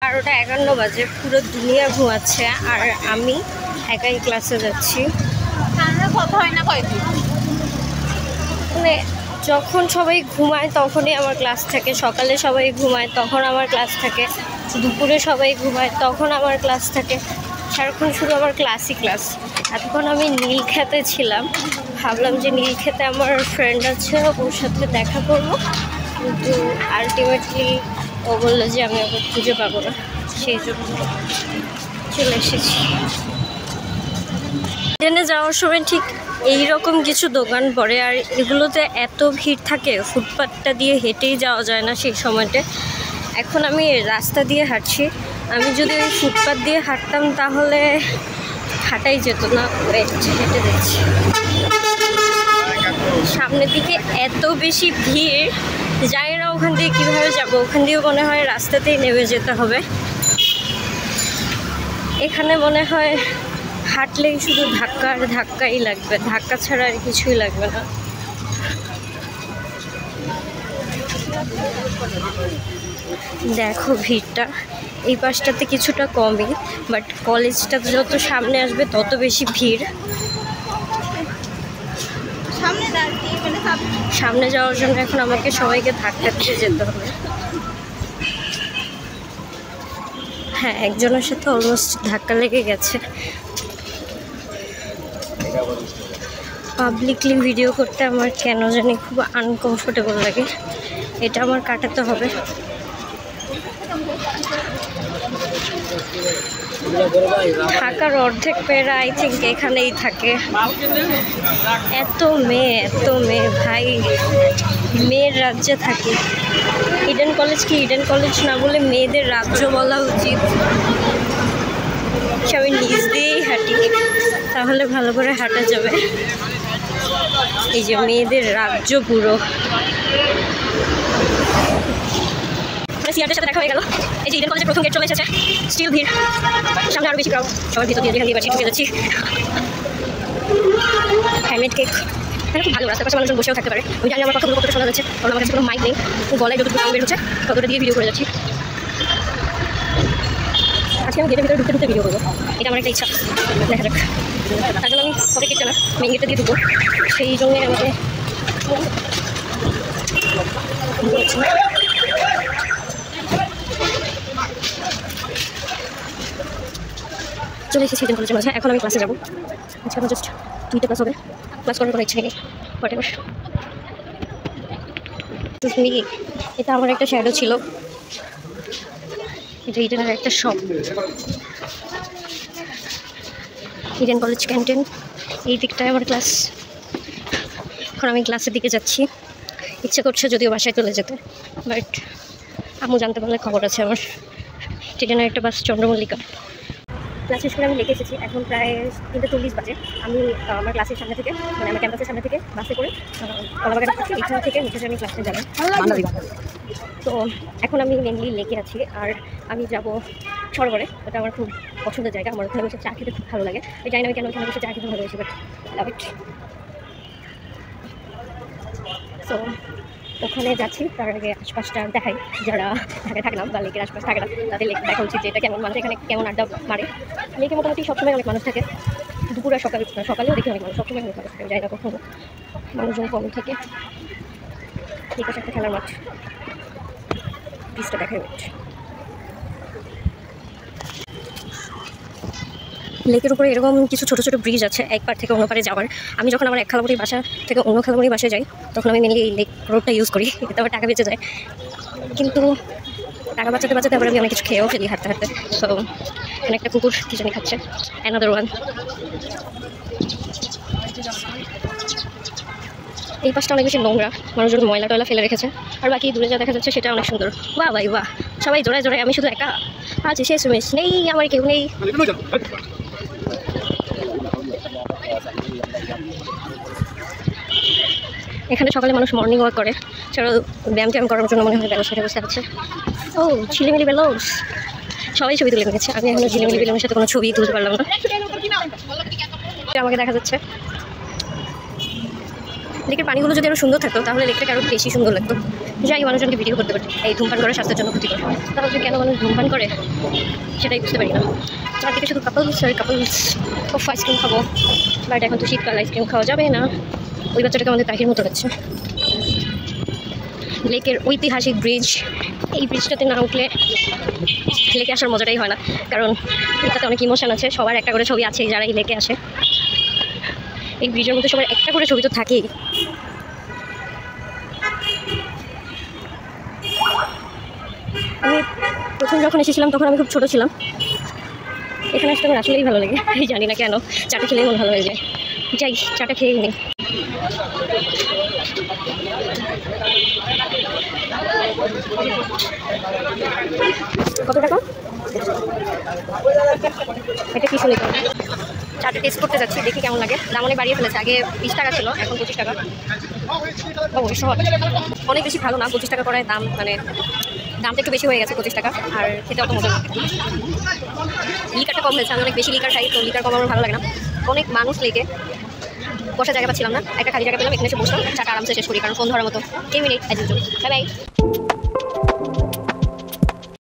12:51 বাজে, পুরো দুনিয়া ঘুমাচ্ছে আর আমি একাই ক্লাসে যাচ্ছি। মানে যখন সবাই ঘুমায় তখনই আমার ক্লাস থাকে, সকালে সবাই ঘুমায় তখন আমার ক্লাস থাকে, দুপুরে সবাই ঘুমায় তখন আমার ক্লাস থাকে, সারাক্ষণ শুধু আমার ক্লাসই ক্লাস। এতক্ষণ আমি নীলক্ষেতে ছিলাম, ভাবলাম যে নীলক্ষেতে আমার ফ্রেন্ড আছে, ওর সাথে দেখা করবো, কিন্তু আলটিমেটলি ও বললো যে আমি ওকে খুঁজে পাবো না, সেই জন্য চলে এসেছি। ট্রেনে যাওয়ার সময় ঠিক এইরকম কিছু দোকান পড়ে, আর এগুলোতে এত ভিড় থাকে, ফুটপাথটা দিয়ে হেঁটেই যাওয়া যায় না সেই সময়টা। এখন আমি রাস্তা দিয়ে হাঁটছি, আমি যদি ওই ফুটপাথ দিয়ে হাঁটতাম তাহলে হাঁটাই যেত না, হেঁটে দেখছি। সামনের দিকে এত বেশি ভিড়, জানি না ওখান দিয়ে কীভাবে যাবো, ওখান দিয়েও মনে হয় রাস্তাতেই নেমে যেতে হবে। এখানে মনে হয় হাঁটলেই শুধু ধাক্কা আর ধাক্কাই লাগবে, ধাক্কা ছাড়া আর কিছুই লাগবে না। দেখো ভিড়টা এই পাশটাতে কিছুটা কমই, বাট কলেজটা যত সামনে আসবে তত বেশি ভিড়। সামনে যাওয়ার জন্য এখন আমাকে সবাইকে ধাক্কা দিয়ে যেতে হবে। হ্যাঁ, একজনের সাথে অলমোস্ট ধাক্কা লেগে গেছে। পাবলিকলি ভিডিও করতে আমার কেন জানি খুব আনকমফোর্টেবল লাগে, এটা আমার কাটাতে হবে। ঢাকার অর্ধেক মেয়েরা আই থিঙ্ক এখানেই থাকে। এত মেয়ে ভাই, মেয়ের রাজ্যে থাকে। ইডেন কলেজ কি ইডেন কলেজ না বলে মেয়েদের রাজ্য বলা উচিত। আমি নিজ দিয়েই হাঁটি, তাহলে ভালো করে হাঁটা যাবে। এই যে মেয়েদের রাজ্য পুরো। সিআরদের সাথে দেখা হয়ে গেল। এই যে ইডেন কলেজের প্রথম গেট চলে এসেছে, স্টিল ভিড়, সামনে আরও বেশি ক্রাউড। সবার ভিতর দিয়ে যেখান দিয়ে ঢুকে যাচ্ছি। হ্যান্ডমেড কেক, খুব ভালো, রাস্তার পাশে মানুষজন বসেও থাকতে পারে। আমি জানি আমার কথাগুলো কতটা শোনা যাচ্ছে, কারণ আমার কাছে কোনো মাইক নেই, গলায় যতটুকু গান বের হচ্ছে ততটা দিয়ে ভিডিও করে যাচ্ছি। আজকে আমি গেটের ভিতরে ঢুকতে ভিডিও করবো, এটা আমার একটা ইচ্ছা, দেখা যাক। তার জন্য আমি সবাই কেকটা না মেন গেটটা দিয়ে ঢুকবো, সেই জন্যে আমাকে চলে এসেছি ইডেন কলেজের মাঝে। এখন আমি ক্লাসে যাবো। আজকে আমার জাস্ট 2টা ক্লাস হবে, ক্লাস করার কোনো ইচ্ছা নেই। এটা আমার একটা শ্যাডো ছিল, এটা ইডেনের একটা শপ। ইডেন কলেজ ক্যান্টিন, এই দিকটায় আমার ক্লাস। এখন আমি ক্লাসের দিকে যাচ্ছি, ইচ্ছে করছে যদিও বাসায় চলে যেতে, বাট আম্মু জানতে পারলে খবর আছে আমার। ইডেনের একটা বাস চন্দ্রমল্লিকা। ক্লাস শেষ করে আমি লেগে এসেছি, এখন প্রায় 3:40 বাজে। আমি আমার ক্লাসের সামনে থেকে, মানে আমার ক্যাম্পাসের সামনে থেকে বাসে করে কলাবাগান করছি, এখান থেকে নিচে আমি ক্লাসে যাবো। তো এখন আমি মেনলি লেগে আছি, আর আমি যাব সরোবরে। ওটা আমার খুব পছন্দের জায়গা, আমার ওখানে বসে চা খেতে খুব ভালো লাগে। আমি জানি না আমি কেন ওখানে বসে চা খেতে ভালোবাসি, বাট লাভ ইট। সো ওখানে যাচ্ছি, তার আগে আশপাশটা দেখাই। যারা ঢাকায় থাকে না বা লেকের আশপাশ থাকে না, তাদের লেক দেখা উচিত যে এটা কেমন, মানুষ এখানে কেমন আড্ডা মারে। লেকে মোটামুটি সবসময় অনেক মানুষ থাকে, দুপুর আর সকালেও দেখি অনেক মানুষ, সবসময় অনেক মানুষ থাকে, যাই না কখনো মানুষজন কম থাকে। ঠিক আছে, একটা খেলার মাঠ, পিসটা দেখাই উচিত। লেকের উপরে এরকম কিছু ছোটো ছোটো ব্রিজ আছে এক পার থেকে অন্য পারে যাওয়ার। আমি যখন আমার এক খালামণির বাসা থেকে অন্য খালামণির বাসায় যাই, তখন আমি মেনলি এই লেক রোডটা ইউজ করি, এতে আমার টাকা বেঁচে যায়। কিন্তু টাকা বাঁচাতে বাঁচাতে আবার আমি অনেক কিছু খেয়েও ফেলি হাঁটতে হাঁটতে। তো এখানে একটা কুকুর কি জানি খাচ্ছে, অ্যানাদার ওয়ান। এই পাশটা অনেক বেশি নোংরা, মানুষজন ময়লা টয়লা ফেলে রেখেছে। আর বাকি দূরে যা দেখা যাচ্ছে সেটা অনেক সুন্দর। বাহ ভাই বাহ, সবাই জোড়ায় জোড়ায়, আমি শুধু একা আছি, শেষ মেশ নেই, আমার কেউ নেই। এখানে সকালে মানুষ মর্নিং ওয়াক করে, সেটা ব্যায়াম ট্যায়াম করার জন্য মনে হয় ব্যবস্থা আছে। ও ঝিলিমিলি বেলুন, সবাই ছবি তুলে নিয়েছে। আমি এখনো ঝিলিমিলি বেলুনের সাথে কোনো ছবি তুলতে পারলাম না। আমাকে দেখা যাচ্ছে লেকের পানিগুলো যদি আরও সুন্দর থাকতো তাহলে লেকটাকে আরও বেশি সুন্দর লাগতো। যাই মানুষজনকে ভিডিও করতে পারতো। এই ধূমপান করা স্বাস্থ্যের জন্য ক্ষতিকর, তাহলে যে কেন মানুষ ধূমপান করে সেটাই বুঝতে পারি না। চারদিকে শুধু কাপলস আর কাপলস। খুব আইসক্রিম খাবো, বাট এখন তো শীতকাল, আইসক্রিম খাওয়া যাবে না। ওই বাচ্চাটাকে আমাদের তাহির মতো লাগছে। লেকের ঐতিহাসিক ব্রিজ, এই ব্রিজটাতে না উঠলে লেকে আসার মজাটাই হয় না, কারণ এটাতে অনেক ইমোশন আছে। সবার একটা করে ছবি আছে যারা এই লেকে আসে। এই ব্রিজের মধ্যে সবার একটা করে ছবি তো থাকেই। আমি প্রথম যখন এসেছিলাম তখন আমি খুব ছোটো ছিলাম। এখানে আসতে আমার আসলেই ভালো লাগে, আমি জানি না কেন, চাটা খেলেই মন ভালো হয়ে যায়। যাই চাটা খেয়েই নিই। কত টাকা এটা? কি শুনি চাটা টেস্ট করতে যাচ্ছি, দেখি কেমন লাগে। দাম অনেক বাড়িয়ে ফেলেছে, আগে 20 টাকা ছিল, এখন 25 টাকা। অনেক বেশি ভালো না, 25 টাকা করে দাম, মানে দামটা একটু বেশি হয়ে গেছে 25 টাকা। আর খেতে অত মজা না। লিকারটা কম হয়েছে, আমি অনেক বেশি লিকার খাই, তো লিকার কম আমার ভালো লাগে না। অনেক মানুষ লেগে বসার জায়গা পাচ্ছিলাম না, একটা খালি জায়গা পেলাম, এখানে এসে বসলাম, চাটা আরামসে শেষ করি, কারণ ফোন ধরার মতো কেউ নেই। Bye bye.